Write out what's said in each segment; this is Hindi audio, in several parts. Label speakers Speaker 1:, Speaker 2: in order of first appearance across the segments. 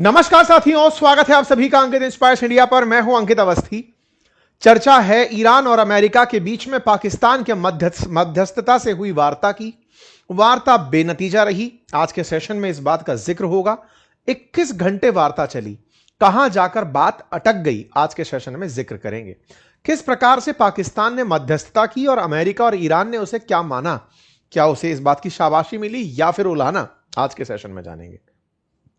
Speaker 1: नमस्कार साथियों, स्वागत है आप सभी का अंकित इंस्पायर्स इंडिया पर। मैं हूं अंकित अवस्थी। चर्चा है ईरान और अमेरिका के बीच में पाकिस्तान के मध्यस्थता से हुई वार्ता की। वार्ता बेनतीजा रही। आज के सेशन में इस बात का जिक्र होगा। 21 घंटे वार्ता चली, कहां जाकर बात अटक गई, आज के सेशन में जिक्र करेंगे। किस प्रकार से पाकिस्तान ने मध्यस्थता की और अमेरिका और ईरान ने उसे क्या माना, क्या उसे इस बात की शाबाशी मिली या फिर उलाहना, आज के सेशन में जानेंगे।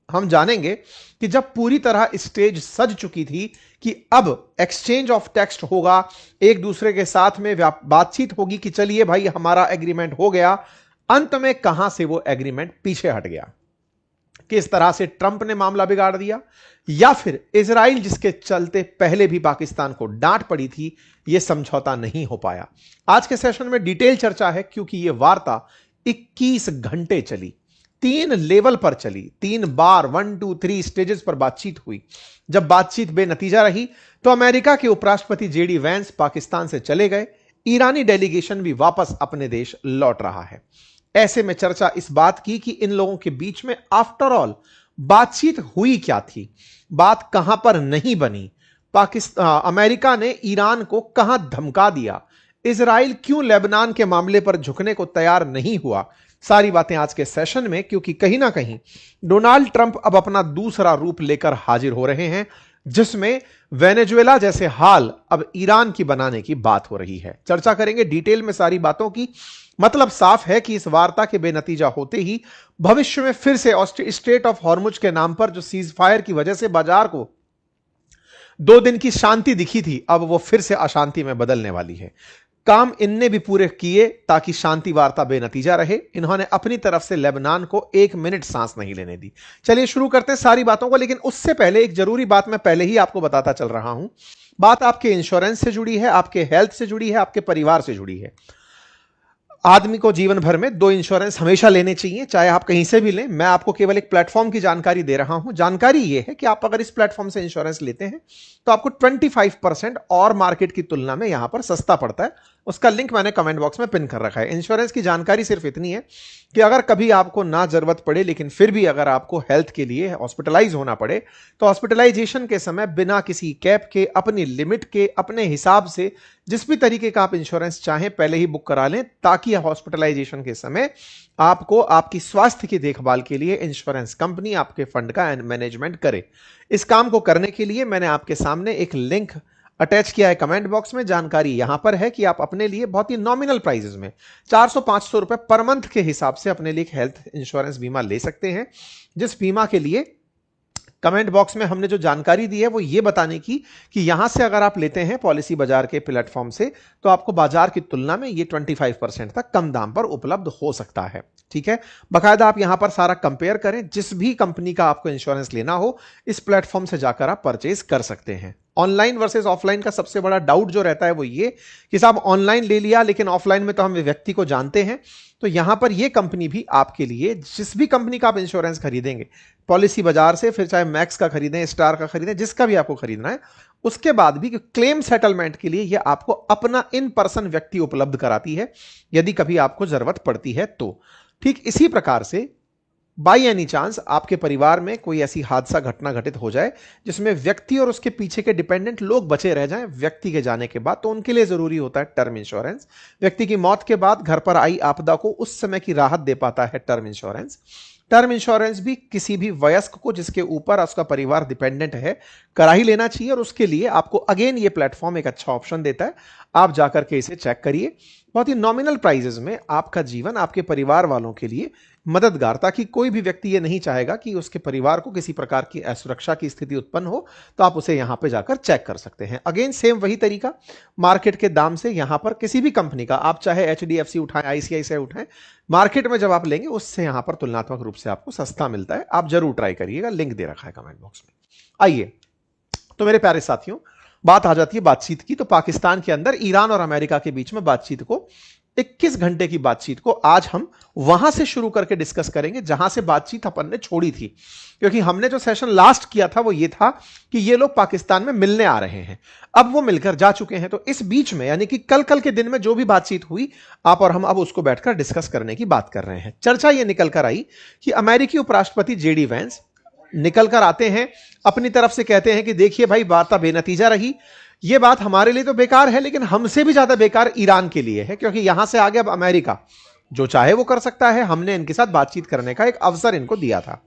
Speaker 1: हम जानेंगे कि जब पूरी तरह स्टेज सज चुकी थी कि अब एक्सचेंज ऑफ टेक्स्ट होगा, एक दूसरे के साथ में बातचीत होगी कि चलिए भाई हमारा एग्रीमेंट हो गया, अंत में कहां से वो एग्रीमेंट पीछे हट गया। किस तरह से ट्रंप ने मामला बिगाड़ दिया, या फिर इजराइल जिसके चलते पहले भी पाकिस्तान को डांट पड़ी थी, यह समझौता नहीं हो पाया। आज के सेशन में डिटेल चर्चा है, क्योंकि यह वार्ता 21 घंटे चली, 3 लेवल पर चली, 3 बार 1 2 3 स्टेजेस पर बातचीत हुई। जब बातचीत बेनतीजा रही तो अमेरिका के उपराष्ट्रपति जेडी वैंस पाकिस्तान से चले गए। ईरानी डेलीगेशन भी वापस अपने देश लौट रहा है। ऐसे में चर्चा इस बात की कि इन लोगों के बीच में आफ्टर ऑल बातचीत हुई क्या थी, बात कहां पर नहीं बनी, अमेरिका ने ईरान को कहां धमका दिया, इजराइल क्यों लेबनान के मामले पर झुकने को तैयार नहीं हुआ। सारी बातें आज के सेशन में, क्योंकि कहीं ना कहीं डोनाल्ड ट्रंप अब अपना दूसरा रूप लेकर हाजिर हो रहे हैं, जिसमें वेनेजुएला जैसे हाल अब ईरान की बनाने की बात हो रही है। चर्चा करेंगे डिटेल में सारी बातों की। मतलब साफ है कि इस वार्ता के बेनतीजा होते ही भविष्य में फिर से स्ट्रेट ऑफ हॉर्मुज के नाम पर जो सीज फायर की वजह से बाजार को 2 दिन की शांति दिखी थी, अब वो फिर से अशांति में बदलने वाली है। काम इनने भी पूरे किए ताकि शांति वार्ता बेनतीजा रहे। इन्होंने अपनी तरफ से लेबनान को 1 मिनट सांस नहीं लेने दी। चलिए शुरू करते हैं सारी बातों को, लेकिन उससे पहले एक जरूरी बात मैं पहले ही आपको बताता चल रहा हूं। बात आपके इंश्योरेंस से जुड़ी है, आपके हेल्थ से जुड़ी है, आपके परिवार से जुड़ी है। आदमी को जीवन भर में 2 इंश्योरेंस हमेशा लेने चाहिए, चाहे आप कहीं से भी लें। मैं आपको केवल एक प्लेटफॉर्म की जानकारी दे रहा हूं। जानकारी यह है कि आप अगर इस प्लेटफॉर्म से इंश्योरेंस लेते हैं तो आपको 25% और मार्केट की तुलना में यहां पर सस्ता पड़ता है। उसका लिंक मैंने कमेंट बॉक्स में पिन कर रखा है। इंश्योरेंस की जानकारी सिर्फ इतनी है कि अगर कभी आपको ना जरूरत पड़े, लेकिन फिर भी अगर आपको हेल्थ के लिए हॉस्पिटलाइज होना पड़े, तो हॉस्पिटलाइजेशन के समय बिना किसी कैप के, अपनी लिमिट के, अपने हिसाब से जिस भी तरीके का आप इंश्योरेंस चाहें पहले ही बुक करा लें, ताकि हॉस्पिटलाइजेशन के समय आपको आपकी स्वास्थ्य की देखभाल के लिए इंश्योरेंस कंपनी आपके फंड का मैनेजमेंट करे। इस काम को करने के लिए मैंने आपके सामने एक लिंक अटैच किया है कमेंट बॉक्स में। जानकारी यहां पर है कि आप अपने लिए बहुत ही नॉमिनल प्राइसेस में 400-500 रुपए पर मंथ के हिसाब से अपने लिए हेल्थ इंश्योरेंस बीमा ले सकते हैं। जिस बीमा के लिए कमेंट बॉक्स में हमने जो जानकारी दी है वो ये बताने की कि यहां से अगर आप लेते हैं पॉलिसी बाजार के प्लेटफॉर्म से, तो आपको बाजार की तुलना में ये 25% तक कम दाम पर उपलब्ध हो सकता है। ठीक है, बकायदा आप यहां पर सारा कंपेयर करें। जिस भी कंपनी का आपको इंश्योरेंस लेना हो, इस प्लेटफॉर्म से जाकर आप परचेज कर सकते हैं। ऑनलाइन वर्सेस ऑफलाइन का सबसे बड़ा डाउट जो रहता है वो ये कि साहब ऑनलाइन ले लिया, लेकिन ऑफलाइन में तो हम व्यक्ति को जानते हैं। तो यहां पर ये कंपनी भी आपके लिए, जिस भी कंपनी का आप इंश्योरेंस खरीदेंगे पॉलिसी बाजार से, फिर चाहे मैक्स का खरीदें, स्टार का खरीदें, जिसका भी आपको खरीदना है, उसके बाद भी क्लेम सेटलमेंट के लिए यह आपको अपना इन पर्सन व्यक्ति उपलब्ध कराती है, यदि कभी आपको जरूरत पड़ती है तो। ठीक इसी प्रकार से बाई एनी चांस आपके परिवार में कोई ऐसी हादसा घटना घटित हो जाए जिसमें व्यक्ति और उसके पीछे के डिपेंडेंट लोग बचे रह जाएं व्यक्ति के जाने के बाद, तो उनके लिए जरूरी होता है टर्म इंश्योरेंस। व्यक्ति की मौत के बाद घर पर आई आपदा को उस समय की राहत दे पाता है टर्म इंश्योरेंस। टर्म इंश्योरेंस भी किसी भी वयस्क को जिसके ऊपर उसका परिवार डिपेंडेंट है करा ही लेना चाहिए, और उसके लिए आपको अगेन ये प्लेटफॉर्म एक अच्छा ऑप्शन देता है। आप जाकर के इसे चेक करिए। बहुत ही नॉमिनल प्राइजेस में आपका जीवन आपके परिवार वालों के लिए मददगार, ताकि कोई भी व्यक्ति ये नहीं चाहेगा कि उसके परिवार को किसी प्रकार की असुरक्षा की स्थिति उत्पन्न हो, तो आप उसे यहां पे जाकर चेक कर सकते हैं। अगेन सेम वही तरीका, मार्केट के दाम से यहां पर किसी भी कंपनी का, आप चाहे एचडीएफसी उठाएं, आईसीआईसीआई उठाएं, मार्केट में जब आप लेंगे उससे यहां पर तुलनात्मक रूप से आपको सस्ता मिलता है। आप जरूर ट्राई करिएगा, लिंक दे रखा है कमेंट बॉक्स में। आइए, तो मेरे प्यारे साथियों, बात आ जाती है बातचीत की। तो पाकिस्तान के अंदर ईरान और अमेरिका के बीच में बातचीत को, 21 घंटे की बातचीत को आज हम वहां से शुरू करके डिस्कस करेंगे जहां से बातचीत अपन ने छोड़ी थी। क्योंकि हमने जो सेशन लास्ट किया था वो ये था कि ये लोग पाकिस्तान में मिलने आ रहे हैं, अब वो मिलकर जा चुके हैं। तो इस बीच में, यानी कि कल के दिन में जो भी बातचीत हुई, आप और हम अब उसको बैठकर डिस्कस करने की बात कर रहे हैं। चर्चा ये निकल कर आई कि अमेरिकी उपराष्ट्रपति जेडी वैंस निकल कर आते हैं, अपनी तरफ से कहते हैं कि देखिए भाई वार्ता बेनतीजा रही। यह बात हमारे लिए तो बेकार है, लेकिन हमसे भी ज्यादा बेकार ईरान के लिए है, क्योंकि यहां से आगे अब अमेरिका जो चाहे वो कर सकता है। हमने इनके साथ बातचीत करने का एक अवसर इनको दिया था।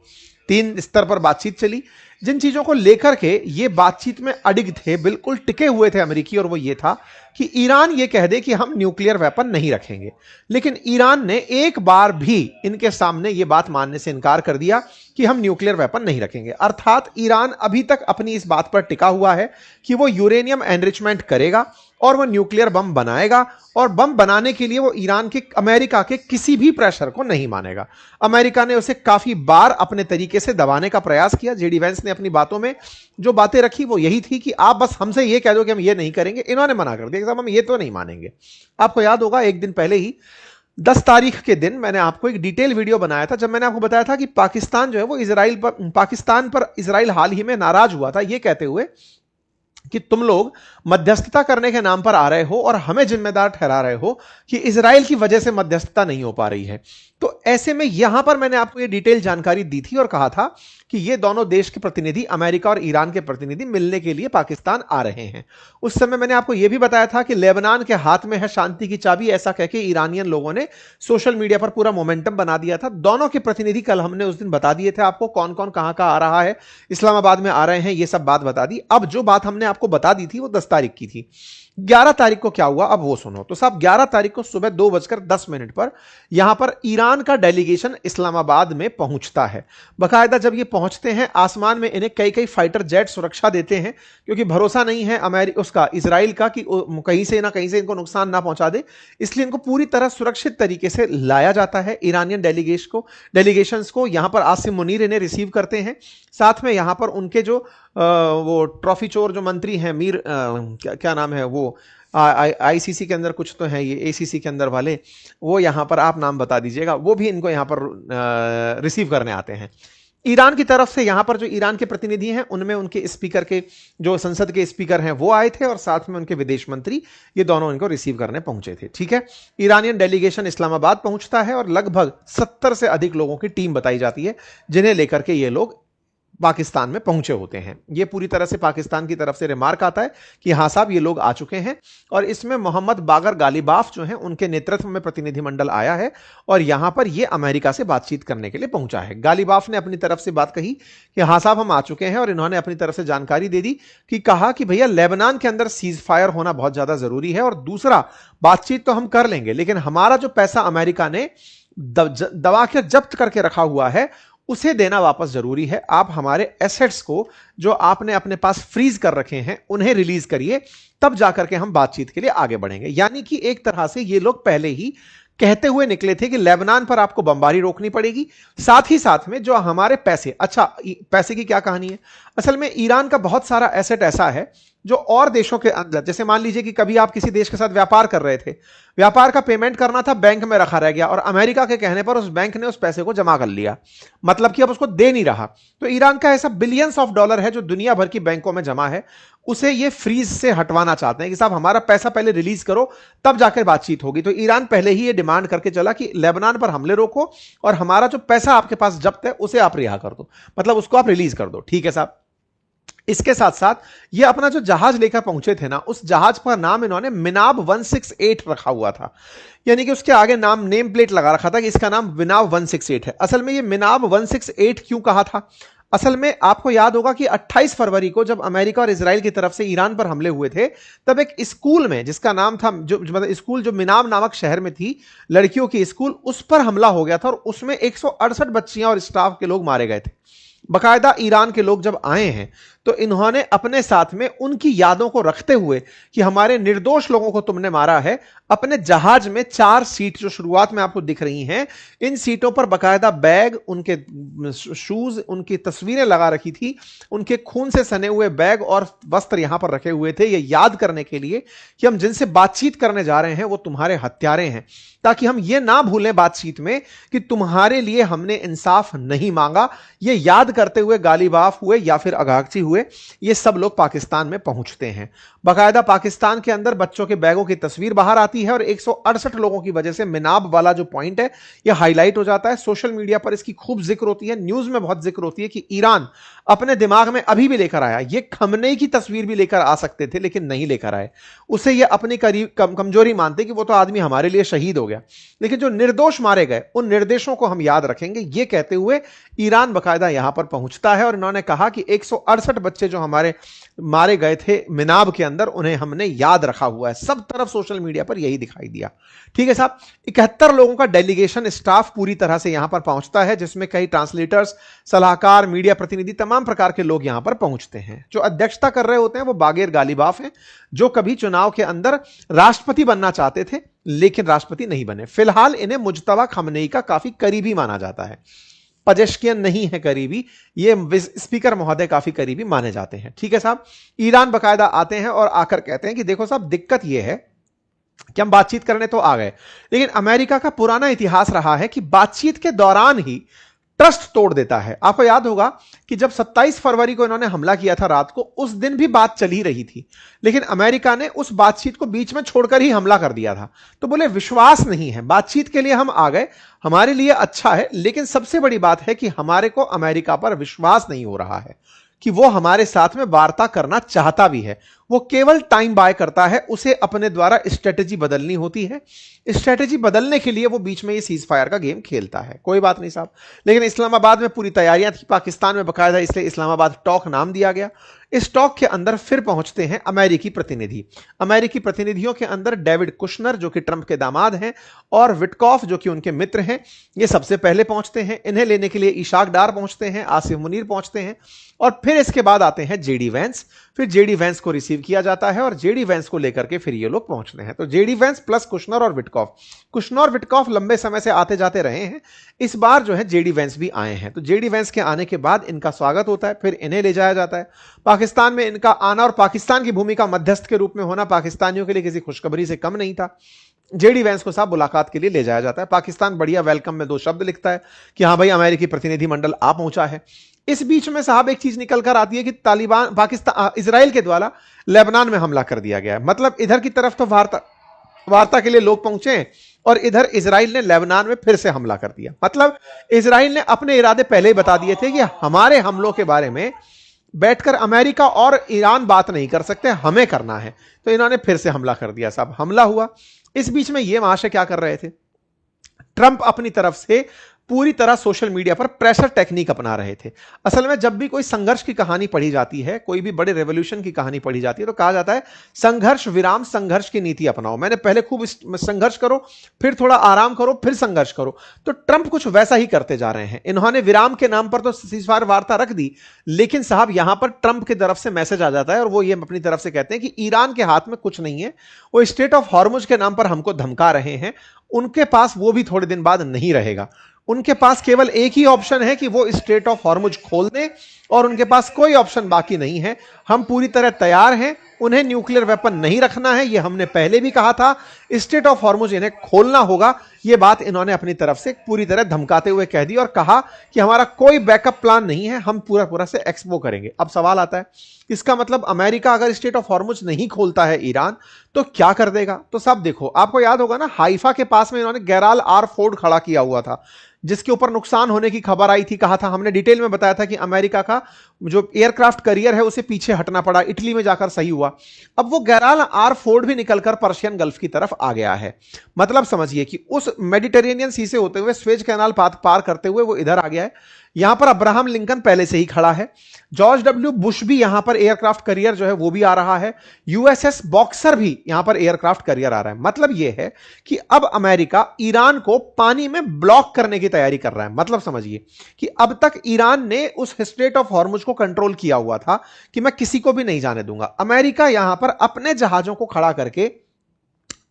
Speaker 1: 3 स्तर पर बातचीत चली, जिन चीजों को लेकर के ये बातचीत में अडिग थे, बिल्कुल टिके हुए थे अमेरिकी, और वो ये था कि ईरान ये कह दे कि हम न्यूक्लियर वेपन नहीं रखेंगे। लेकिन ईरान ने एक बार भी इनके सामने ये बात मानने से इनकार कर दिया कि हम न्यूक्लियर वेपन नहीं रखेंगे। अर्थात ईरान अभी तक अपनी इस बात पर टिका हुआ है कि वो यूरेनियम एनरिचमेंट करेगा और वो न्यूक्लियर बम बनाएगा, और बम बनाने के लिए वो ईरान के, अमेरिका के किसी भी प्रेशर को नहीं मानेगा। अमेरिका ने उसे काफी बार अपने तरीके से दबाने का प्रयास किया। जेडी वेंस ने अपनी बातों में जो बातें रखी वो यही थी कि आप बस हमसे ये कह दो कि हम ये नहीं करेंगे। इन्होंने मना कर दिया कि साहब हम ये तो नहीं मानेंगे। आपको याद होगा एक दिन पहले ही 10 तारीख के दिन मैंने आपको एक डिटेल वीडियो बनाया था, जब मैंने आपको बताया था कि पाकिस्तान जो है वो पाकिस्तान पर इजराइल हाल ही में नाराज हुआ था, ये कहते हुए कि तुम लोग मध्यस्थता करने के नाम पर आ रहे हो और हमें जिम्मेदार ठहरा रहे हो कि इजराइल की वजह से मध्यस्थता नहीं हो पा रही है। तो ऐसे में यहां पर मैंने आपको ये डिटेल जानकारी दी थी और कहा था कि ये दोनों देश के प्रतिनिधि, अमेरिका और ईरान के प्रतिनिधि, मिलने के लिए पाकिस्तान आ रहे हैं। उस समय मैंने आपको यह भी बताया था कि लेबनान के हाथ में है शांति की चाबी, ऐसा कहकर ईरानियन लोगों ने सोशल मीडिया पर पूरा मोमेंटम बना दिया था। दोनों के प्रतिनिधि कल हमने उस दिन बता दिए थे आपको, कौन कौन कहां आ रहा है, इस्लामाबाद में आ रहे हैं, ये सब बात बता दी। अब जो बात हमने आपको बता दी थी वो 10 तारीख की थी। 11 तारीख को क्या हुआ अब वो सुनो। तो साहब 11 तारीख को सुबह 2:10 पर यहां पर ईरान का डेलीगेशन इस्लामाबाद में पहुंचता है। बकायदा जब ये पहुंचते हैं, आसमान में इन्हें कई कई फाइटर जेट सुरक्षा देते हैं, क्योंकि भरोसा नहीं है इजराइल का कि कहीं से ना कहीं से इनको नुकसान ना पहुंचा दे, इसलिए इनको पूरी तरह सुरक्षित तरीके से लाया जाता है। ईरानियन डेलीगेशंस को यहां पर आसिम मुनीर इन्हें रिसीव करते हैं। साथ में यहां पर उनके जो वो ट्रॉफी चोर जो मंत्री हैं, मीर क्या नाम है वो, आईसीसी के अंदर कुछ तो है, ये एसीसी के अंदर वाले, वो यहां पर आप नाम बता दीजिएगा, वो भी इनको यहां पर रिसीव करने आते हैं। ईरान की तरफ से यहां पर जो ईरान के प्रतिनिधि हैं उनमें उनके स्पीकर के, जो संसद के स्पीकर हैं, वो आए थे, और साथ में उनके विदेश मंत्री, ये दोनों इनको रिसीव करने पहुंचे थे। ठीक है, ईरानियन डेलीगेशन इस्लामाबाद पहुंचता है और लगभग 70 से अधिक लोगों की टीम बताई जाती है, जिन्हें लेकर के ये लोग पाकिस्तान में पहुंचे होते हैं। यह पूरी तरह से पाकिस्तान की तरफ से रिमार्क आता है कि हां साहब ये लोग आ चुके हैं, और इसमें मोहम्मद बागर गालिबाफ जो हैं उनके नेतृत्व में प्रतिनिधिमंडल आया है और यहां पर यह अमेरिका से बातचीत करने के लिए पहुंचा है। गालिबाफ ने अपनी तरफ से बात कही कि हां साहब हम आ चुके हैं, और इन्होंने अपनी तरफ से जानकारी दे दी कि कहा कि भैया लेबनान के अंदर सीज फायर होना बहुत ज्यादा जरूरी है, और दूसरा बातचीत तो हम कर लेंगे, लेकिन हमारा जो पैसा अमेरिका ने दबा के जब्त करके रखा हुआ है उसे देना वापस जरूरी है। आप हमारे एसेट्स को जो आपने अपने पास फ्रीज कर रखे हैं उन्हें रिलीज करिए, तब जाकर के हम बातचीत के लिए आगे बढ़ेंगे। यानी कि एक तरह से ये लोग पहले ही कहते हुए निकले थे कि लेबनान पर आपको बमबारी रोकनी पड़ेगी, साथ ही साथ में जो हमारे पैसे, अच्छा पैसे की क्या कहानी है, असल में ईरान का बहुत सारा एसेट ऐसा है जो और देशों के अंदर, जैसे मान लीजिए कि कभी आप किसी देश के साथ व्यापार कर रहे थे, व्यापार का पेमेंट करना था, बैंक में रखा रह गया, और अमेरिका के कहने पर उस बैंक ने उस पैसे को जमा कर लिया, मतलब कि अब उसको दे नहीं रहा। तो ईरान का ऐसा बिलियंस ऑफ डॉलर है जो दुनिया भर की बैंकों में जमा है, उसे ये फ्रीज से हटवाना चाहते हैं कि साहब हमारा पैसा पहले रिलीज करो, तब जाकर बातचीत होगी। तो ईरान पहले ही ये डिमांड करके चला कि लेबनान पर हमले रोको और हमारा जो पैसा आपके पास जब्त है उसे आप रिहा कर दो, मतलब उसको आप रिलीज कर दो। ठीक है साहब। इसके साथ साथ ये अपना जो जहाज लेकर पहुंचे थे ना, उस जहाज पर नाम इन्होंने मिनाब 168 रखा हुआ था, यानी कि उसके आगे नेम प्लेट लगा रखा था कि इसका नाम मिनाब 168 है। असल में ये मिनाब 168 क्यों कहा था, असल में आपको याद होगा कि 28 फरवरी को जब अमेरिका और इजराइल की तरफ से ईरान पर हमले हुए थे, तब एक स्कूल में, जिसका नाम था, जो मतलब स्कूल जो मिनाब नामक शहर में थी, लड़कियों की स्कूल, उस पर हमला हो गया था और उसमें 168 बच्चियां और स्टाफ के लोग मारे गए थे। बकायदा ईरान के लोग जब आए हैं तो इन्होंने अपने साथ में उनकी यादों को रखते हुए कि हमारे निर्दोष लोगों को तुमने मारा है, अपने जहाज में 4 सीट जो शुरुआत में आपको दिख रही हैं, इन सीटों पर बकायदा बैग, उनके शूज, उनकी तस्वीरें लगा रखी थी, उनके खून से सने हुए बैग और वस्त्र यहां पर रखे हुए थे, ये याद करने के लिए कि हम जिनसे बातचीत करने जा रहे हैं वो तुम्हारे हत्यारे हैं, ताकि हम ये ना भूलें बातचीत में कि तुम्हारे लिए हमने इंसाफ नहीं मांगा। ये याद करते हुए गालिबाफ हुए या फिर अगाची हुए, ये सब लोग पाकिस्तान में पहुंचते हैं। बाकायदा पाकिस्तान के अंदर बच्चों के बैगों की तस्वीर बाहर आती है और 168 लोगों की वजह से मिनाब वाला जो पॉइंट है यह हाईलाइट हो जाता है। सोशल मीडिया पर इसकी खूब जिक्र होती है, न्यूज में बहुत जिक्र होती है कि ईरान अपने दिमाग में अभी भी लेकर आया, ये खमनेई की तस्वीर भी लेकर आ सकते थे लेकिन नहीं लेकर आए। उसे ये अपनी कमजोरी मानते कि वो तो आदमी हमारे लिए शहीद हो गया, लेकिन जो निर्दोष मारे गए उन निर्देशों को हम याद रखेंगे, ये कहते हुए ईरान बाकायदा यहां पर पहुंचता है और इन्होंने कहा कि 168 बच्चे जो हमारे मारे गए थे मिनाब के अंदर, उन्हें हमने याद रखा हुआ है। सब तरफ सोशल मीडिया पर यही दिखाई दिया। ठीक है साहब, 71 लोगों का डेलीगेशन स्टाफ पूरी तरह से यहां पर पहुंचता है, जिसमें कई ट्रांसलेटर्स, सलाहकार, मीडिया प्रतिनिधि, तमाम प्रकार के लोग यहां पर पहुंचते हैं। जो अध्यक्षता कर रहे होते हैं वो बागेर गालिबाफ हैं, जो कभी चुनाव के अंदर राष्ट्रपति बनना चाहते थे लेकिन राष्ट्रपति नहीं बने। फिलहाल इन्हें मुज्तबा खमनेई का काफी करीबी माना जाता है, पजेश्कियन नहीं है करीबी, ये स्पीकर महोदय काफी करीबी माने जाते हैं। ठीक है साहब, ईरान बाकायदा आते हैं और आकर कहते हैं कि देखो साहब, दिक्कत यह है कि हम बातचीत करने तो आ गए, लेकिन अमेरिका का पुराना इतिहास रहा है कि बातचीत के दौरान ही ट्रस्ट तोड़ देता है। आपको याद होगा कि जब 27 फरवरी को इन्होंने हमला किया था रात को, उस दिन भी बात चल ही रही थी, लेकिन अमेरिका ने उस बातचीत को बीच में छोड़कर ही हमला कर दिया था। तो बोले विश्वास नहीं है, बातचीत के लिए हम आ गए, हमारे लिए अच्छा है, लेकिन सबसे बड़ी बात है कि हमारे को अमेरिका पर विश्वास नहीं हो रहा है कि वो हमारे साथ में वार्ता करना चाहता भी है। वो केवल टाइम बाय करता है, उसे अपने द्वारा स्ट्रेटेजी बदलनी होती है। स्ट्रेटेजी बदलने के लिए वो बीच में ये सीज फायर का गेम खेलता है। कोई बात नहीं साहब, लेकिन इस्लामाबाद में पूरी तैयारियां थी पाकिस्तान में बाकायदा, इसलिए इस्लामाबाद टॉक नाम दिया गया। इस टॉक के अंदर फिर पहुंचते हैं अमेरिकी प्रतिनिधि। अमेरिकी प्रतिनिधियों के अंदर डेविड कुशनर जो कि ट्रंप के दामाद हैं और विटकॉफ जो कि उनके मित्र हैं, ये सबसे पहले पहुंचते हैं। इन्हें लेने के लिए इशाक डार पहुंचते हैं, आसिफ मुनीर पहुंचते हैं और फिर इसके बाद आते हैं जेडी वैंस। फिर जेडी वैंस को रिसीव किया जाता है और जेडी वैंस को लेकर के फिर ये लोग पहुंचते हैं। तो जेडी वैंस प्लस कुशनर और विटकॉफ, कुशनर और विटकॉफ लंबे समय से आते जाते रहे हैं, इस बार जो है जेडी वैंस भी आए हैं। तो जेडी वैंस के आने के बाद इनका स्वागत होता है, फिर इन्हें ले जाया जाता है। पाकिस्तान में इनका आना और पाकिस्तान की भूमिका मध्यस्थ के रूप में होना पाकिस्तानियों के लिए किसी खुशखबरी से कम नहीं था। जेडी वैंस को साहब मुलाकात के लिए ले जाया जाता है। पाकिस्तान बढ़िया वेलकम में 2 शब्द लिखता है कि हाँ भाई अमेरिकी प्रतिनिधिमंडल आ पहुंचा है। इस बीच में साहब एक चीज निकल कर आती है कि तालिबान पाकिस्तान इजराइल के द्वारा लेबनान में हमला कर दिया गया है। मतलब इधर की तरफ तो वार्ता के लिए लोग पहुंचे और इधर इजराइल ने लेबनान में फिर से हमला कर दिया। मतलब इजराइल ने अपने इरादे पहले ही बता दिए थे कि हमारे हमलों के बारे में बैठकर अमेरिका और ईरान बात नहीं कर सकते, हमें करना है। तो इन्होंने फिर से हमला कर दिया साहब, हमला हुआ। इस बीच में ये महाशय क्या कर रहे थे, ट्रंप अपनी तरफ से पूरी तरह सोशल मीडिया पर प्रेशर टेक्निक अपना रहे थे। असल में जब भी कोई संघर्ष की कहानी पढ़ी जाती है, कोई भी बड़े रेवोल्यूशन की कहानी पढ़ी जाती है, तो कहा जाता है संघर्ष विराम संघर्ष की नीति अपनाओ। मैंने पहले खूब संघर्ष करो, फिर थोड़ा आराम करो, फिर संघर्ष करो। तो ट्रंप कुछ वैसा ही करते जा रहे हैं। इन्होंने विराम के नाम पर तो सीजफायर वार्ता रख दी, लेकिन साहब यहां पर ट्रंप की तरफ से मैसेज आ जाता है और वो ये अपनी तरफ से कहते हैं कि ईरान के हाथ में कुछ नहीं है, वो स्टेट ऑफ हॉर्मुज के नाम पर हमको धमका रहे हैं, उनके पास वो भी थोड़े दिन बाद नहीं रहेगा। उनके पास केवल एक ही ऑप्शन है कि वो स्ट्रेट ऑफ हॉर्मुज खोल दें और उनके पास कोई ऑप्शन बाकी नहीं है। हम पूरी तरह तैयार हैं, उन्हें न्यूक्लियर वेपन नहीं रखना है, ये हमने पहले भी कहा था। स्ट्रेट ऑफ हॉर्मुज इन्हें खोलना होगा। ये बात इन्होंने अपनी तरफ से पूरी तरह धमकाते हुए कह दी और कहा कि हमारा कोई बैकअप प्लान नहीं है, हम पूरा से एक्सपो करेंगे। अब सवाल आता है, इसका मतलब अमेरिका अगर स्ट्रेट ऑफ हॉर्मुज नहीं खोलता है ईरान, तो क्या कर देगा? तो सब देखो, आपको याद होगा ना, हाइफा के पास में इन्होंने गैराल आर फोर्ड खड़ा किया हुआ था, जिसके ऊपर नुकसान होने की खबर आई थी। कहा था, हमने डिटेल में बताया था कि अमेरिका का जो एयरक्राफ्ट करियर है उसे पीछे हटना पड़ा, इटली में जाकर सही हुआ। अब वो गैराल आर फोर्ड भी निकलकर पर्शियन गल्फ की तरफ आ गया है। मतलब समझिए कि उस मेडिटेरेनियन सी से होते हुए स्वेज कैनाल पार करते हुए वो इधर आ गया है। यहां पर अब्राहम लिंकन पहले से ही खड़ा है, जॉर्ज डब्ल्यू बुश भी यहां पर एयरक्राफ्ट करियर जो है वो भी आ रहा है, यूएसएस बॉक्सर भी यहां पर एयरक्राफ्ट करियर आ रहा है। मतलब यह है कि अब अमेरिका ईरान को पानी में ब्लॉक करने की तैयारी कर रहा है। मतलब समझिए कि अब तक ईरान ने उस स्ट्रेट ऑफ हॉर्मुज को कंट्रोल किया हुआ था कि मैं किसी को भी नहीं जाने दूंगा। अमेरिका यहां पर अपने जहाजों को खड़ा करके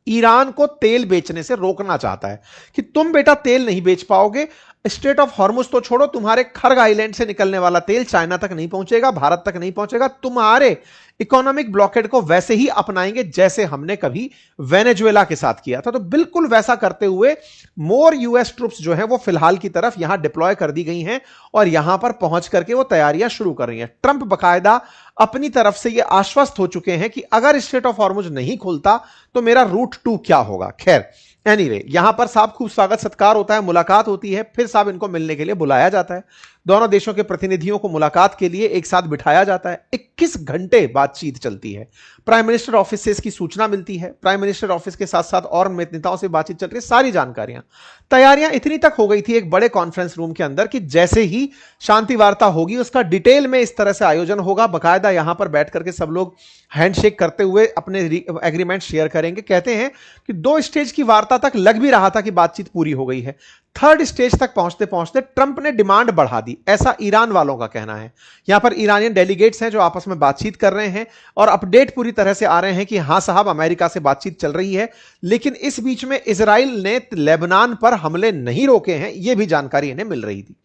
Speaker 1: ईरान को तेल बेचने से रोकना चाहता है कि तुम बेटा तेल नहीं बेच पाओगे, स्ट्रेट ऑफ हॉर्मुज तो छोड़ो, तुम्हारे खर्ग आइलैंड से निकलने वाला तेल चाइना तक नहीं पहुंचेगा, भारत तक नहीं पहुंचेगा। तुम्हारे इकोनॉमिक ब्लॉकेड को वैसे ही अपनाएंगे जैसे हमने कभी वेनेजुएला के साथ किया था। तो बिल्कुल वैसा करते हुए मोर यूएस ट्रूप्स जो है वो फिलहाल की तरफ यहां डिप्लॉय कर दी गई हैं और यहां पर पहुंच करके वो तैयारियां शुरू कर रही हैं। ट्रंप बकायदा अपनी तरफ से ये आश्वस्त हो चुके हैं कि अगर स्ट्रेट ऑफ हॉर्मुज नहीं खुलता तो मेरा रूट 2 क्या होगा। खैर एनीवे, यहां पर साहब खूब स्वागत सत्कार होता है, मुलाकात होती है, फिर साहब इनको मिलने के लिए बुलाया जाता है। दोनों देशों के प्रतिनिधियों को मुलाकात के लिए एक साथ बिठाया जाता है। 21 घंटे बातचीत चलती है। प्राइम मिनिस्टर ऑफिस से इसकी सूचना मिलती है, प्राइम मिनिस्टर ऑफिस के साथ साथ और नेताओं से बातचीत चल रही है, सारी जानकारियां। तैयारियां इतनी तक हो गई थी एक बड़े कॉन्फ्रेंस रूम के अंदर कि जैसे ही शांति वार्ता होगी उसका डिटेल में इस तरह से आयोजन होगा। बकायदा यहां पर बैठ करके सब लोग हैंडशेक करते हुए अपने एग्रीमेंट शेयर करेंगे। कहते हैं कि 2 स्टेज की वार्ता तक लग भी रहा था कि बातचीत पूरी हो गई है। 3rd स्टेज तक पहुंचते पहुंचते ट्रंप ने डिमांड बढ़ा दी, ऐसा ईरान वालों का कहना है। यहां पर ईरानियन डेलीगेट्स हैं जो आपस में बातचीत कर रहे हैं और अपडेट पूरी तरह से आ रहे हैं कि हां साहब अमेरिका से बातचीत चल रही है, लेकिन इस बीच में इजराइल ने लेबनान पर हमले नहीं रोके हैं, यह भी जानकारी इन्हें मिल रही थी।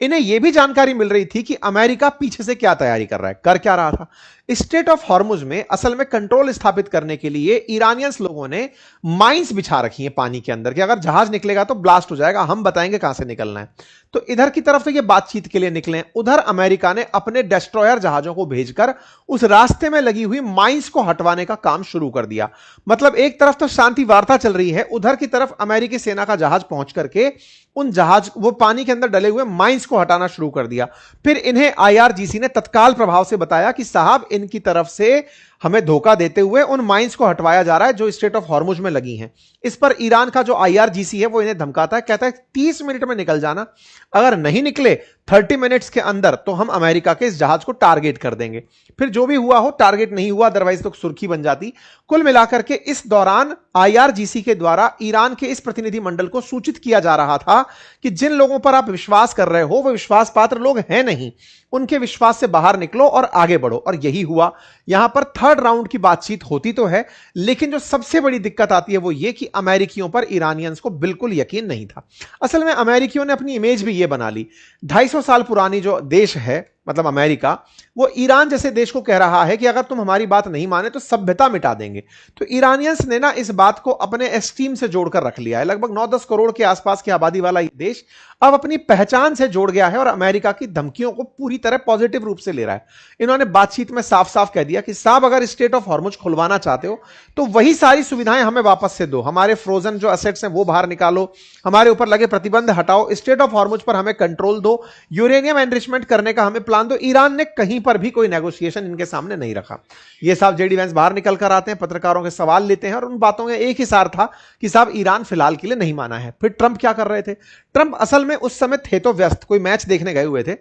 Speaker 1: इन्हें यह भी जानकारी मिल रही थी कि अमेरिका पीछे से क्या तैयारी कर रहा है, कर क्या रहा था। स्ट्रेट ऑफ हॉर्मुज में असल में कंट्रोल स्थापित करने के लिए ईरानियंस लोगों ने माइंस बिछा रखी हैं पानी के अंदर कि अगर जहाज निकलेगा तो ब्लास्ट हो जाएगा, हम बताएंगे कहां से निकलना है। तो इधर की तरफ तो ये बातचीत के लिए निकले, उधर अमेरिका ने अपने डेस्ट्रॉयर जहाजों को भेजकर उस रास्ते में लगी हुई माइंस को हटवाने का काम शुरू कर दिया। मतलब एक तरफ तो शांति वार्ता चल रही है, उधर की तरफ अमेरिकी सेना का जहाज पहुंच करके उन जहाज वो पानी के अंदर डले हुए माइंस को हटाना शुरू कर दिया। फिर इन्हें आईआरजीसी ने तत्काल प्रभाव से बताया कि साहब इनकी तरफ से हमें धोखा देते हुए उन माइंस को हटवाया जा रहा है जो स्ट्रेट ऑफ हॉर्मुज में लगी हैं। इस पर ईरान का जो आईआरजीसी है वो इन्हें धमकाता है, कहता है 30 मिनट में निकल जाना, अगर नहीं निकले 30 मिनट्स के अंदर तो हम अमेरिका के इस जहाज को टारगेट कर देंगे। फिर जो भी हुआ हो, टारगेट नहीं हुआ, अदरवाइज तो सुर्खी बन जाती। कुल मिलाकर के इस दौरान आईआरजीसी के द्वारा ईरान के इस प्रतिनिधि मंडल को सूचित किया जा रहा था कि जिन लोगों पर आप विश्वास कर रहे हो वो विश्वास पात्र लोग हैं नहीं, उनके विश्वास से बाहर निकलो और आगे बढ़ो। और यही हुआ। यहां पर 3rd राउंड की बातचीत होती तो है, लेकिन जो सबसे बड़ी दिक्कत आती है वो ये कि अमेरिकियों पर ईरानियंस को बिल्कुल यकीन नहीं था। असल में अमेरिकियों ने अपनी इमेज भी ये बना ली। 250 साल पुरानी जो देश है मतलब अमेरिका, वो ईरान जैसे देश को कह रहा है कि अगर तुम हमारी बात नहीं माने तो सभ्यता मिटा देंगे। तो ईरानियंस ने ना इस बात को अपने एस्टीम से जोड़कर रख लिया है। लगभग 9-10 करोड़ के आसपास की आबादी वाला ये देश अब अपनी पहचान से जोड़ गया है और अमेरिका की धमकियों को पूरी तरह पॉजिटिव रूप से ले रहा है। इन्होंने बातचीत में साफ साफ कह दिया कि साहब अगर स्ट्रेट ऑफ हॉर्मुज खुलवाना चाहते हो तो वही सारी सुविधाएं हमें वापस से दो, हमारे फ्रोजन जो असेट्स हैं वो बाहर निकालो, हमारे ऊपर लगे प्रतिबंध हटाओ, स्ट्रेट ऑफ हॉर्मुज पर हमें कंट्रोल दो, यूरेनियम एनरिचमेंट करने का हमें प्लान दो। ईरान ने कहीं पर भी कोई नेगोशिएशन इनके सामने नहीं रखा। ये साहब जेडी वैंस बाहर निकल कर आते हैं, पत्रकारों के सवाल लेते हैं और उन बातों में एक ही सार था कि साहब ईरान फिलहाल के लिए नहीं माना है। फिर ट्रंप क्या कर रहे थे? ट्रंप असल में उस समय थे तो व्यस्त, कोई मैच देखने गए हुए थे,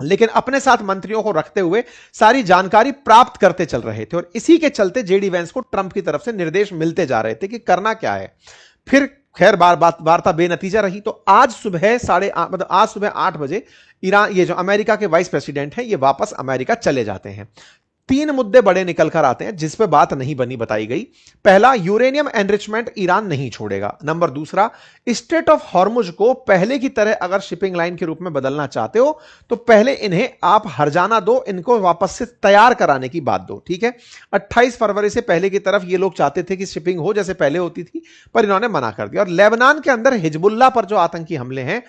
Speaker 1: लेकिन अपने साथ मंत्रियों को रखते हुए सारी जानकारी प्राप्त करते चल रहे थे। और इसी के चलते जेडी वैंस को ट्रंप की तरफ से निर्देश मिलते जा रहे थे कि करना क्या है। फिर खैर वार्ता बेनतीजा रही। तो आज सुबह आज सुबह 8 बजे ईरान, ये जो अमेरिका के वाइस प्रेसिडेंट हैं, ये वापस अमेरिका चले जाते हैं। 3 मुद्दे बड़े निकल कर आते हैं जिस पे बात नहीं बनी बताई गई। पहला, यूरेनियम एनरिचमेंट ईरान नहीं छोड़ेगा। नंबर दूसरा, स्ट्रेट ऑफ हॉर्मुज को पहले की तरह अगर शिपिंग लाइन के रूप में बदलना चाहते हो तो पहले इन्हें आप हर्जाना दो, इनको वापस से तैयार कराने की बात दो। ठीक है, 28 फरवरी से पहले की तरफ ये लोग चाहते थे कि शिपिंग हो जैसे पहले होती थी, पर इन्होंने मना कर दिया। और लेबनान के अंदर हिजबुल्लाह पर जो आतंकी हमले हैं,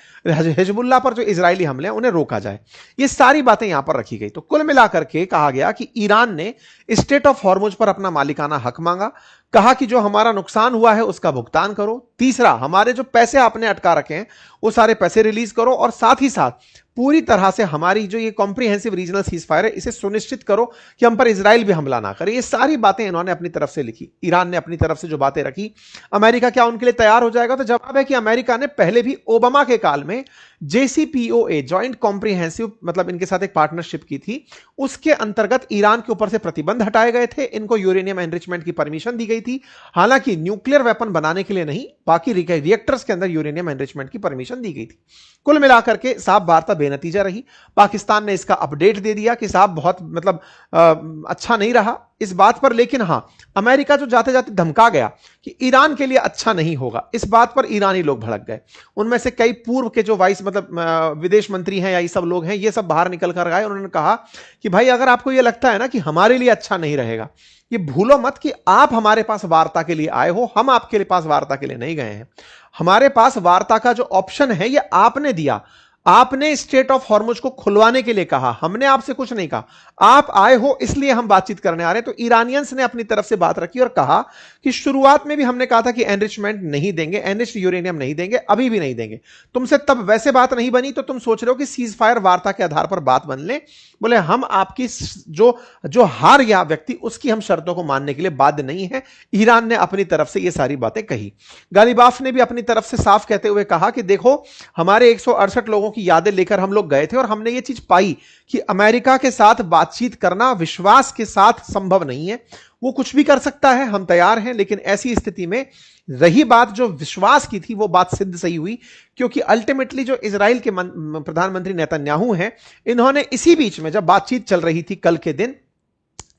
Speaker 1: हिजबुल्लाह पर जो इजरायली हमले हैं, उन्हें रोका जाए। ये सारी बातें यहां पर रखी गई। तो कुल मिलाकर के कहा गया कि ईरान ने स्ट्रेट ऑफ हॉर्मुज पर अपना मालिकाना हक मांगा, कहा कि जो हमारा नुकसान हुआ है उसका भुगतान करो। तीसरा, हमारे जो पैसे आपने अटका रखे हैं वो सारे पैसे रिलीज करो और साथ ही साथ पूरी तरह से हमारी जो ये कॉम्प्रिहेंसिव रीजनल सीजफायर है इसे सुनिश्चित करो कि हम पर इजराइल भी हमला ना करे। ये सारी बातें इन्होंने अपनी तरफ से लिखी। ईरान ने अपनी तरफ से जो बातें रखी, अमेरिका क्या उनके लिए तैयार हो जाएगा? तो जवाब है कि अमेरिका ने पहले भी ओबामा के काल में JCPOA, जॉइंट कॉम्प्रिहेंसिव, मतलब इनके साथ एक पार्टनरशिप की थी, उसके अंतर्गत ईरान के ऊपर से प्रतिबंध हटाए गए थे, इनको यूरेनियम एनरिचमेंट की परमिशन दी गई थी। हालांकि न्यूक्लियर वेपन बनाने के लिए नहीं, बाकी रिएक्टर्स के अंदर यूरेनियम एनरिचमेंट की परमिशन दी गई थी। कुल मिलाकर के साफ वार्ता बेनतीजा रही। पाकिस्तान ने इसका अपडेट दे दिया कि साहब बहुत मतलब अच्छा नहीं रहा इस बात पर। लेकिन हां, अमेरिका जो जाते जाते धमका गया कि ईरान के लिए अच्छा नहीं होगा, इस बात पर ईरानी लोग भड़क गए। उनमें से कई पूर्व के जो वाइस मतलब विदेश मंत्री हैं या ये सब लोग हैं, ये सब बाहर निकल कर आए। उन्होंने कहा कि भाई अगर आपको ये लगता है ना कि हमारे लिए अच्छा नहीं रहेगा, ये भूलो मत कि आप हमारे पास वार्ता के लिए आए हो, हम आपके पास वार्ता के लिए नहीं गए हैं। हमारे पास वार्ता का जो ऑप्शन है ये आपने दिया। आपने स्ट्रेट ऑफ हॉर्मुज को खुलवाने के लिए कहा, हमने आपसे कुछ नहीं कहा। आप आए हो इसलिए हम बातचीत करने आ रहे हैं। तो ईरानियंस ने अपनी तरफ से बात रखी और कहा कि शुरुआत में भी हमने कहा था कि एनरिचमेंट नहीं देंगे, एनरिच्ड यूरेनियम नहीं देंगे, अभी भी नहीं देंगे। तुमसे तब वैसे बात नहीं बनी तो तुम सोच रहे हो कि सीज फायर वार्ता के आधार पर बात बन ले। बोले हम आपकी जो हार गया व्यक्ति उसकी हम शर्तों को मानने के लिए बाध्य नहीं है। ईरान ने अपनी तरफ से ये सारी बातें कही। गालिबाफ ने भी अपनी तरफ से साफ कहते हुए कहा कि देखो, हमारे 168 लोगों की यादें लेकर हम लोग गए थे और हमने ये चीज पाई कि अमेरिका के साथ बातचीत करना विश्वास के साथ संभव नहीं है। वो कुछ भी कर सकता है, हम तैयार हैं, लेकिन ऐसी स्थिति में रही बात जो विश्वास की थी वो बात सिद्ध सही हुई। क्योंकि अल्टीमेटली जो इजराइल के प्रधानमंत्री नेतन्याहू हैं, इन्होंने इसी बीच में जब बातचीत चल रही थी कल के दिन,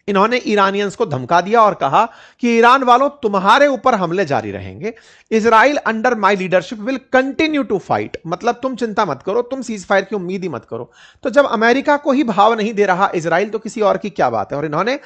Speaker 1: इन्होंने ईरानियंस को धमका दिया और कहा कि ईरान वालों तुम्हारे ऊपर हमले जारी रहेंगे। Israel under my leadership will continue to fight. मतलब तुम चिंता मत करो, तुम सीज फायर की उम्मीद ही मत करो। तो जब अमेरिका को ही भाव नहीं दे रहा इजराइल, तो किसी और की क्या बात है। और इन्होंने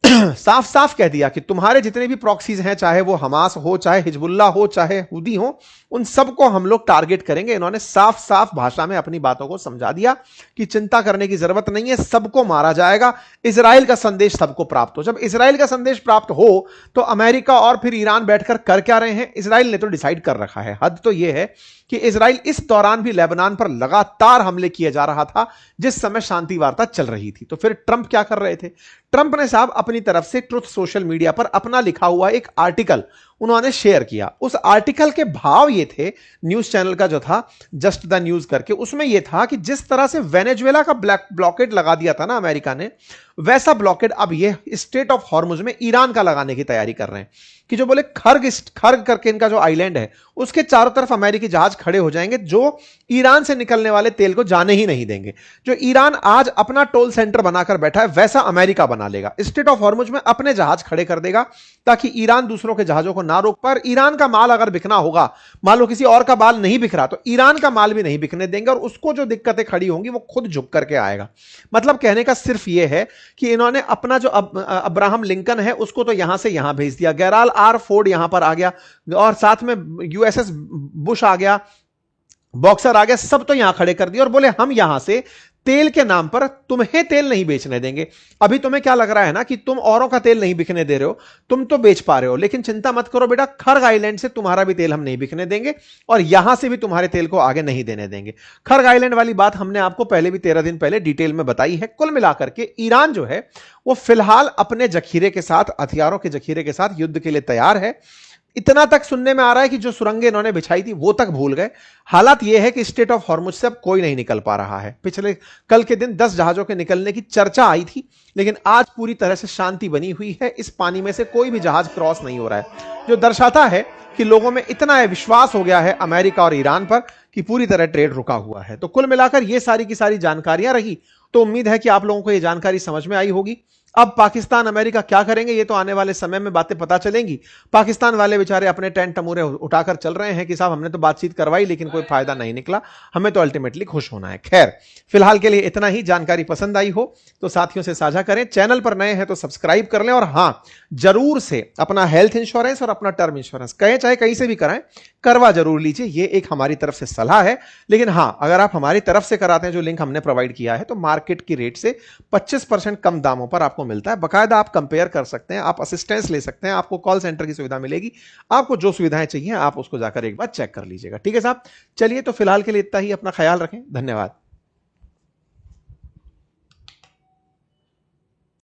Speaker 1: साफ साफ कह दिया कि तुम्हारे जितने भी प्रॉक्सीज हैं, चाहे वो हमास हो, चाहे हिजबुल्ला हो, चाहे हुदी हो, उन सबको हम लोग टारगेट करेंगे। इन्होंने साफ साफ भाषा में अपनी बातों को समझा दिया कि चिंता करने की जरूरत नहीं है, सबको मारा जाएगा। इजराइल का संदेश सबको प्राप्त हो। जब इजराइल का संदेश प्राप्त हो तो अमेरिका और फिर ईरान बैठकर कर क्या रहे हैं? इजराइल ने तो डिसाइड कर रखा है। हद तो यह है कि इजराइल इस दौरान भी लेबनान पर लगातार हमले किए जा रहा था जिस समय शांति वार्ता चल रही थी। तो फिर ट्रंप क्या कर रहे थे? ट्रंप ने साहब अपनी तरफ से ट्रुथ सोशल मीडिया पर अपना लिखा हुआ एक आर्टिकल उन्होंने शेयर किया। उस आर्टिकल के भाव ये थे, न्यूज चैनल का जो था जस्ट द न्यूज करके, उसमें यह था कि जिस तरह से वेनेजुएला का ब्लॉकेड लगा दिया था ना अमेरिका ने, वैसा ब्लॉकेड अब ये स्ट्रेट ऑफ हॉर्मुज में ईरान का लगाने की तैयारी कर रहे हैं। कि जो बोले खर्ग करके इनका जो आइलैंड है उसके चारों तरफ अमेरिकी जहाज खड़े हो जाएंगे जो ईरान से निकलने वाले तेल को जाने ही नहीं देंगे। जो ईरान आज अपना टोल सेंटर बनाकर बैठा है वैसा अमेरिका बना लेगा। स्ट्रेट ऑफ हॉर्मुज में अपने जहाज खड़े कर देगा ताकि ईरान दूसरों के जहाजों को ना रोक पाए। ईरान का माल अगर बिकना होगा, मान लो किसी और का माल नहीं बिक रहा, तो ईरान का माल भी नहीं बिकने देंगे और उसको जो दिक्कतें खड़ी होंगी वो खुद झुक करके आएगा। मतलब कहने का सिर्फ यह है कि इन्होंने अपना जो अब्राहम लिंकन है उसको तो यहां से यहां भेज दिया, गेराल्ड आर फोर्ड यहां पर आ गया और साथ में यूएसएस बुश आ गया, बॉक्सर आ गया, सब तो यहां खड़े कर दिए और बोले हम यहां से तेल के नाम पर तुम्हें तेल नहीं बेचने देंगे। अभी तुम्हें क्या लग रहा है ना कि तुम औरों का तेल नहीं बिकने दे रहे हो, तुम तो बेच पा रहे हो, लेकिन चिंता मत करो बेटा, खर्ग आइलैंड से तुम्हारा भी तेल हम नहीं बिकने देंगे और यहां से भी तुम्हारे तेल को आगे नहीं देने देंगे। खर्ग आइलैंड वाली बात हमने आपको पहले भी 13 दिन पहले डिटेल में बताई है। कुल मिलाकर के ईरान जो है वो फिलहाल अपने जखीरे के साथ, हथियारों के जखीरे के साथ युद्ध के लिए तैयार है। इतना तक सुनने में आ रहा है कि जो सुरंगें इन्होंने बिछाई थी वो तक भूल गए। हालात यह है कि स्ट्रेट ऑफ हॉर्मुज से अब कोई नहीं निकल पा रहा है। पिछले कल के दिन 10 जहाजों के निकलने की चर्चा आई थी, लेकिन आज पूरी तरह से शांति बनी हुई है। इस पानी में से कोई भी जहाज क्रॉस नहीं हो रहा है, जो दर्शाता है कि लोगों में इतना विश्वास हो गया है अमेरिका और ईरान पर कि पूरी तरह ट्रेड रुका हुआ है। तो कुल मिलाकर ये सारी की सारी जानकारियां रही। तो उम्मीद है कि आप लोगों को यह जानकारी समझ में आई होगी। अब पाकिस्तान अमेरिका क्या करेंगे ये तो आने वाले समय में बातें पता चलेंगी। पाकिस्तान वाले बेचारे अपने टेंट तमूरे उठाकर चल रहे हैं कि साहब हमने तो बातचीत करवाई लेकिन कोई फायदा नहीं निकला, हमें तो अल्टीमेटली खुश होना है। खैर, फिलहाल के लिए इतना ही। जानकारी पसंद आई हो तो साथियों से साझा करें, चैनल पर नए हैं तो सब्सक्राइब कर लें और हां, जरूर से अपना हेल्थ इंश्योरेंस और अपना टर्म इंश्योरेंस कहें चाहे कहीं से भी कराएं, करवा जरूर लीजिए। ये एक हमारी तरफ से सलाह है। लेकिन हां, अगर आप हमारी तरफ से कराते हैं, जो लिंक हमने प्रोवाइड किया है, तो मार्केट की रेट से 25% कम दामों पर आपको मिलता है। बकायदा आप कंपेयर कर सकते हैं, आप असिस्टेंस ले सकते हैं, आपको कॉल सेंटर की सुविधा मिलेगी। आपको जो सुविधाएं चाहिए आप उसको जाकर एक बार चेक कर लीजिएगा। ठीक है साहब, चलिए तो फिलहाल के लिए इतना ही। अपना ख्याल रखें। धन्यवाद।